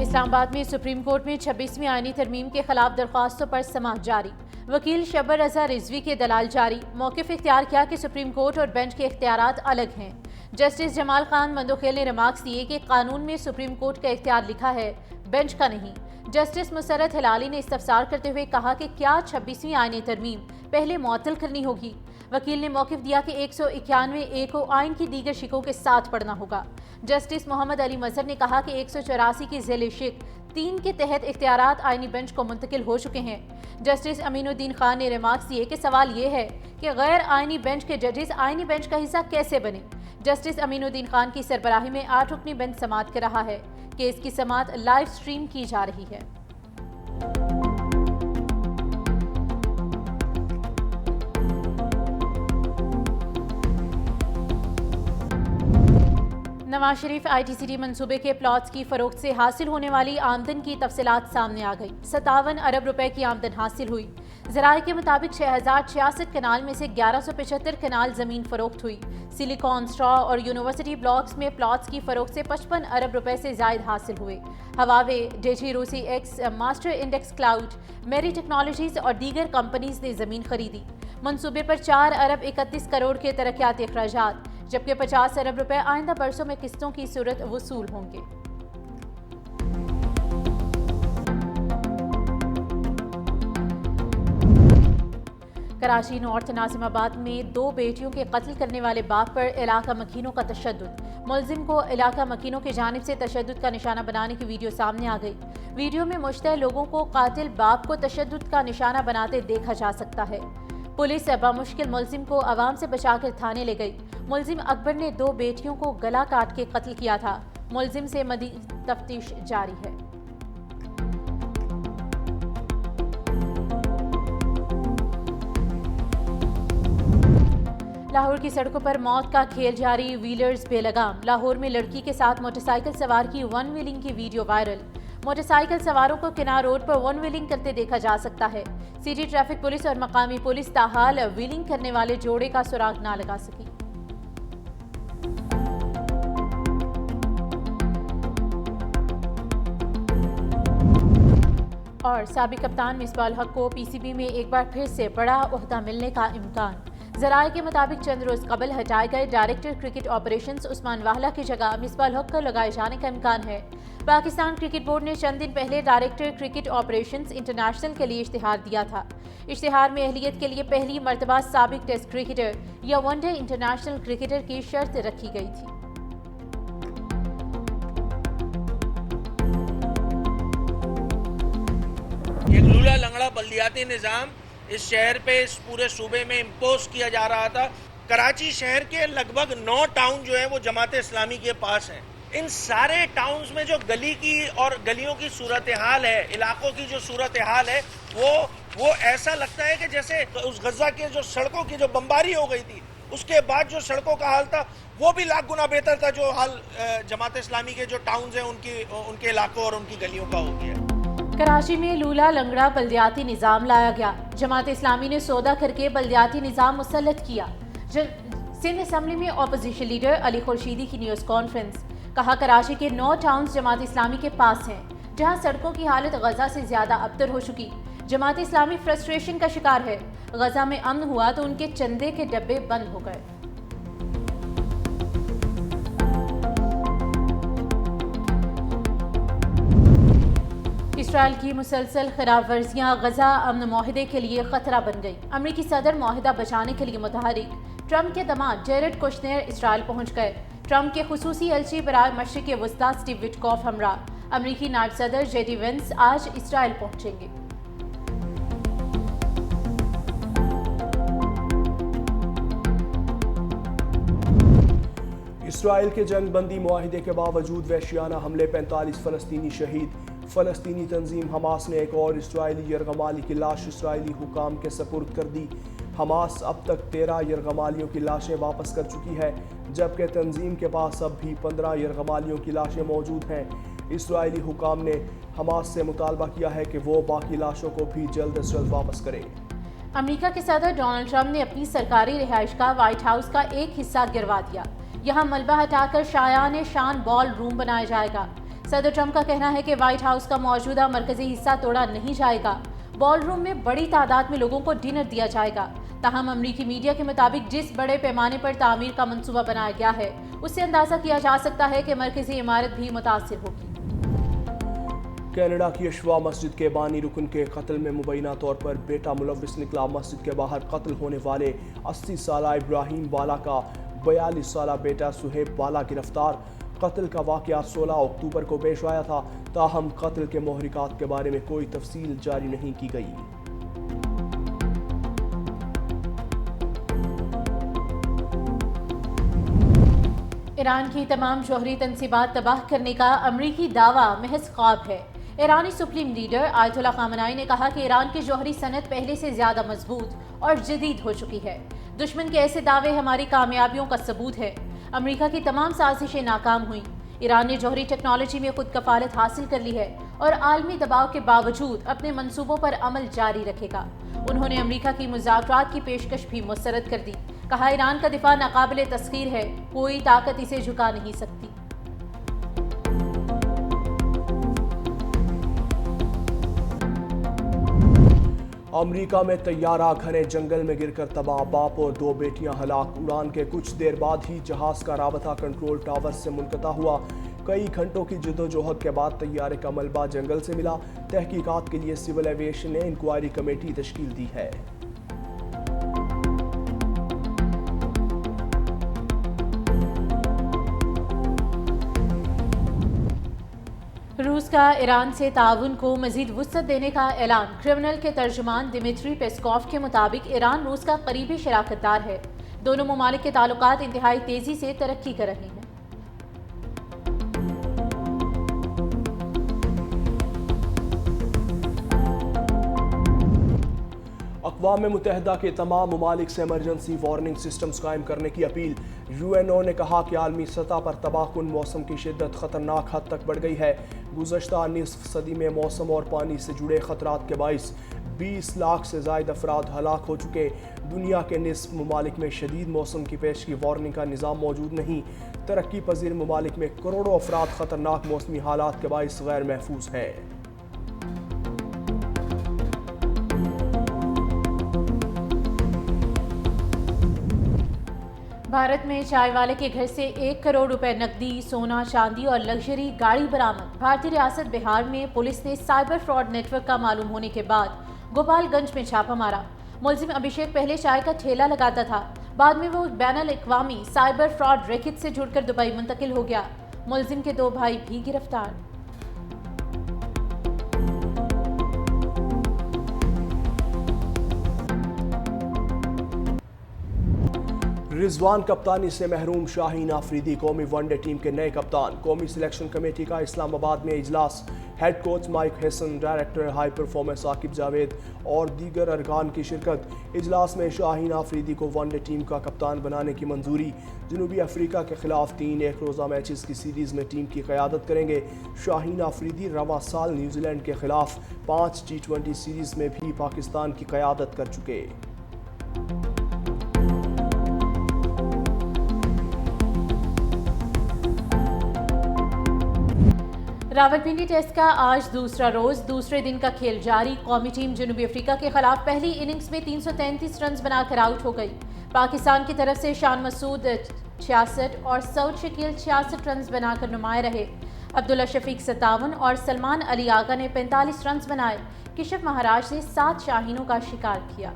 اسلام آباد میں supreme court میں 26ویں آئینی ترمیم کے خلاف درخواستوں پر سماعت جاری۔ وکیل شبر رضا رضوی کے دلائل جاری۔ موقف اختیار کیا کہ سپریم کورٹ اور بینچ کے اختیارات الگ ہیں۔ جسٹس جمال خان مندوخیل نے ریمارکس دیے کہ قانون میں سپریم کورٹ کا اختیار لکھا ہے، بینچ کا نہیں۔ جسٹس مسرت ہلالی نے استفسار کرتے ہوئے کہا کہ کیا 26ویں آئینی ترمیم پہلے معطل کرنی ہوگی۔ وکیل نے موقف دیا کہ 191(a) کو آئین کی دیگر شقوں کے ساتھ پڑھنا ہوگا۔ جسٹس محمد علی مظہر نے کہا کہ 184 کی ذیل شق 3 کے تحت اختیارات آئینی بینچ کو منتقل ہو چکے ہیں۔ جسٹس امین الدین خان نے ریمارکس دیے کہ سوال یہ ہے کہ غیر آئینی بینچ کے ججز آئینی بینچ کا حصہ کیسے بنے۔ جسٹس امین الدین خان کی سربراہی میں 8 رکنی بینچ سماعت کر رہا ہے کہ اس کی سماعت لائیو سٹریم کی جا رہی ہے۔ Nawaz Sharif I T C T منصوبے کے پلاٹس کی فروخت سے حاصل ہونے والی آمدن کی تفصیلات سامنے آ گئی۔ 57 ارب روپے کی آمدن حاصل ہوئی۔ ذرائع کے مطابق 6066 کنال میں سے 1175 کنال زمین فروخت ہوئی۔ سلیکان، اسٹرا اور یونیورسٹی بلاکس میں پلاٹس کی فروخت سے 55 ارب روپے سے زائد حاصل ہوئے۔ ہواوے، ڈیجی روسی ایکس، ماسٹر انڈیکس کلاؤڈ، میری ٹیکنالوجیز اور دیگر کمپنیز نے زمین خریدی۔ منصوبے پر 4 ارب 31 کروڑ کے ترقیاتی اخراجات، جبکہ 50 ارب روپے آئندہ برسوں میں قسطوں کی صورت وصول ہوں گے۔ کراچی نارتھ ناظم آباد میں 2 بیٹیوں کے قتل کرنے والے باپ پر علاقہ مکینوں کا تشدد۔ ملزم کو علاقہ مکینوں کی جانب سے تشدد کا نشانہ بنانے کی ویڈیو سامنے آ گئی۔ ویڈیو میں مشتعل لوگوں کو قاتل باپ کو تشدد کا نشانہ بناتے دیکھا جا سکتا ہے۔ پولیس بمشکل ملزم کو عوام سے بچا کر تھانے لے گئی۔ ملزم اکبر نے 2 بیٹیوں کو گلا کاٹ کے قتل کیا تھا۔ ملزم سے مزید تفتیش جاری ہے۔ لاہور کی سڑکوں پر موت کا کھیل جاری، ویلرز بے لگام۔ لاہور میں لڑکی کے ساتھ موٹر سائیکل سوار کی ون ویلنگ کی ویڈیو وائرل۔ موٹر سائیکل سواروں کو کنار روڈ پر ون ویلنگ کرتے دیکھا جا سکتا ہے۔ سٹی ٹریفک پولیس اور مقامی پولیس تاحال ویلنگ کرنے والے جوڑے کا سراغ نہ لگا سکی۔ اور سابق کپتان مصباح الحق کو پی سی بی میں ایک بار پھر سے بڑا عہدہ ملنے کا امکان۔ ذرائع کے مطابق چند روز قبل ہٹائے گئے ڈائریکٹر کرکٹ آپریشنز عثمان واہلہ کی جگہ مصباح الحق کو لگائے جانے کا امکان ہے۔ پاکستان کرکٹ بورڈ نے چند دن پہلے ڈائریکٹر کرکٹ آپریشنز انٹرنیشنل کے لیے اشتہار دیا تھا۔ اشتہار میں اہلیت کے لیے پہلی مرتبہ سابق ٹیسٹ کرکٹر یا ون ڈے انٹرنیشنل کرکٹر کی شرط رکھی گئی تھی۔ ایک لولا لنگڑا بلدیاتی نظام اس شہر پہ، اس پورے صوبے میں امپوز کیا جا رہا تھا۔ کراچی شہر کے لگ بھگ 9 ٹاؤن جو ہیں وہ جماعت اسلامی کے پاس ہیں۔ ان سارے ٹاؤنز میں جو گلی کی اور گلیوں کی صورتحال ہے، علاقوں کی جو صورتحال ہے، وہ ایسا لگتا ہے کہ جیسے اس غزہ کے جو سڑکوں کی جو بمباری ہو گئی تھی، اس کے بعد جو سڑکوں کا حال تھا وہ بھی لاکھ گنا بہتر تھا جو حال جماعت اسلامی کے جو ٹاؤنز ہیں ان کے علاقوں اور ان کی گلیوں کا ہو گیا ہے۔ کراچی میں لولا لنگڑا بلدیاتی نظام لایا گیا۔ جماعت اسلامی نے سودا کر کے بلدیاتی نظام مسلط کیا۔ سندھ اسمبلی میں اپوزیشن لیڈر علی خورشیدی کی نیوز کانفرنس۔ کہا کراچی کے 9 ٹاؤنز جماعت اسلامی کے پاس ہیں، جہاں سڑکوں کی حالت غزہ سے زیادہ ابتر ہو چکی۔ جماعت اسلامی فرسٹریشن کا شکار ہے۔ غزہ میں امن ہوا تو ان کے چندے کے ڈبے بند ہو گئے۔ اسرائیل کی مسلسل خلاف ورزیاں غزہ امن معاہدے کے لیے خطرہ بن گئی۔ امریکی صدر معاہدہ بچانے کے لیے متحرک۔ ٹرمپ کے داماد جیرڈ کوشنر اسرائیل پہنچ گئے۔ ٹرمپ کے خصوصی ایلچی برائے مشرق وسطی سٹیو وٹکوف ہمراہ امریکی نائب صدر جے ڈی وینس آج اسرائیل پہنچیں گے۔ اسرائیل کے جنگ بندی معاہدے کے باوجود وحشیانہ حملے 45 فلسطینی شہید۔ فلسطینی تنظیم حماس نے ایک اور اسرائیلی یرغمالی کی لاش اسرائیلی حکام کے سپرد کر دی۔ حماس اب تک 13 یرغمالیوں کی لاشیں واپس کر چکی ہے، جبکہ تنظیم کے پاس اب بھی 15 یرغمالیوں کی لاشیں موجود ہیں۔ اسرائیلی حکام نے حماس سے مطالبہ کیا ہے کہ وہ باقی لاشوں کو بھی جلد از جلد واپس کرے۔ امریکہ کے صدر ڈونلڈ ٹرمپ نے اپنی سرکاری رہائش کا وائٹ ہاؤس کا ایک حصہ گروا دیا۔ یہاں ملبہ ہٹا کر شایان شان بال روم بنایا جائے گا۔ صدر ٹرمپ کا کہنا ہے کہ وائٹ ہاؤس کا موجودہ مرکزی حصہ توڑا نہیں جائے گا، بال روم میں بڑی تعداد میں لوگوں کو ڈنر دیا جائے گا۔ تاہم امریکی میڈیا کے مطابق جس بڑے پیمانے پر تعمیر کا منصوبہ بنایا گیا ہے اس سے اندازہ کیا جا سکتا ہے کہ مرکزی عمارت بھی متاثر ہوگی۔ کینیڈا کی اشوا مسجد کے بانی رکن کے قتل میں مبینہ طور پر بیٹا ملوث نکلا۔ مسجد کے باہر قتل ہونے والے 80 سالہ ابراہیم بالا کا 42 سالہ بیٹا سہیب بالا گرفتار۔ قتل کا واقعہ 16 اکتوبر کو پیش آیا تھا، تاہم قتل کے محرکات کے بارے میں کوئی تفصیل جاری نہیں کی گئی۔ ایران کی تمام جوہری تنصیبات تباہ کرنے کا امریکی دعویٰ محض خواب ہے۔ ایرانی سپریم لیڈر آیت اللہ خامنائی نے کہا کہ ایران کی جوہری صنعت پہلے سے زیادہ مضبوط اور جدید ہو چکی ہے۔ دشمن کے ایسے دعوے ہماری کامیابیوں کا ثبوت ہے۔ امریکہ کی تمام سازشیں ناکام ہوئیں۔ ایران نے جوہری ٹیکنالوجی میں خود کفالت حاصل کر لی ہے اور عالمی دباؤ کے باوجود اپنے منصوبوں پر عمل جاری رکھے گا۔ انہوں نے امریکہ کی مذاکرات کی پیشکش بھی مسترد کر دی۔ کہا ایران کا دفاع ناقابل تسخیر ہے، کوئی طاقت اسے جھکا نہیں سکتی۔ امریکہ میں طیارہ گھنے جنگل میں گر کر تباہ، باپ اور 2 بیٹیاں ہلاک۔ اڑان کے کچھ دیر بعد ہی جہاز کا رابطہ کنٹرول ٹاور سے منقطع ہوا۔ کئی گھنٹوں کی جدوجہد کے بعد طیارے کا ملبہ جنگل سے ملا۔ تحقیقات کے لیے سول ایویشن نے انکوائری کمیٹی تشکیل دی ہے۔ روس کا ایران سے تعاون کو مزید وسعت دینے کا اعلان۔ کرملن کے ترجمان دمیٹری پیسکوف کے مطابق ایران روس کا قریبی شراکت دار ہے۔ دونوں ممالک کے تعلقات انتہائی تیزی سے ترقی کر رہے ہیں۔ اقوام متحدہ کے تمام ممالک سے ایمرجنسی وارننگ سسٹمز قائم کرنے کی اپیل۔ یو این او نے کہا کہ عالمی سطح پر تباہ کن موسم کی شدت خطرناک حد تک بڑھ گئی ہے۔ گزشتہ نصف صدی میں موسم اور پانی سے جڑے خطرات کے باعث 20 لاکھ سے زائد افراد ہلاک ہو چکے۔ دنیا کے نصف ممالک میں شدید موسم کی پیشگی وارننگ کا نظام موجود نہیں۔ ترقی پذیر ممالک میں کروڑوں افراد خطرناک موسمی حالات کے باعث غیر محفوظ ہیں۔ بھارت میں چائے والے کے گھر سے 1 کروڑ روپے نقدی، سونا، چاندی اور لگژری گاڑی برآمد۔ بھارتی ریاست بہار میں پولیس نے سائبر فراڈ نیٹ ورک کا معلوم ہونے کے بعد گوپال گنج میں چھاپہ مارا۔ ملزم ابھیشیک پہلے چائے کا ٹھیلا لگاتا تھا، بعد میں وہ بین الاقوامی سائبر فراڈ ریکٹ سے جڑ کر دبئی منتقل ہو گیا۔ ملزم کے 2 بھائی بھی گرفتار۔ رضوان کپتانی سے محروم شاہین آفریدی قومی ون ڈے ٹیم کے نئے کپتان۔ قومی سلیکشن کمیٹی کا اسلام آباد میں اجلاس۔ Head coach Mike Hesson, director high performance Aqib Javed اور دیگر ارکان کی شرکت۔ اجلاس میں شاہین آفریدی کو ون ڈے ٹیم کا کپتان بنانے کی منظوری۔ جنوبی افریقہ کے خلاف 3 ایک روزہ میچز کی سیریز میں ٹیم کی قیادت کریں گے۔ شاہین آفریدی رواں سال نیوزی لینڈ کے خلاف 5 T20 سیریز میں بھی پاکستان کی قیادت کر چکے۔ راولپنڈی ٹیسٹ کا آج دوسرا روز، دوسرے دن کا کھیل جاری۔ قومی ٹیم جنوبی افریقہ کے خلاف پہلی اننگز میں 333 رنز بنا کر آؤٹ ہو گئی۔ پاکستان کی طرف سے شان مسعود 66 اور سعود شکیل 66 رنز بنا کر نمایاں رہے۔ عبداللہ شفیق 57 اور سلمان علی آغا نے 45 رنز بنائے۔ کشف مہاراج نے 7 شاہینوں کا شکار کیا۔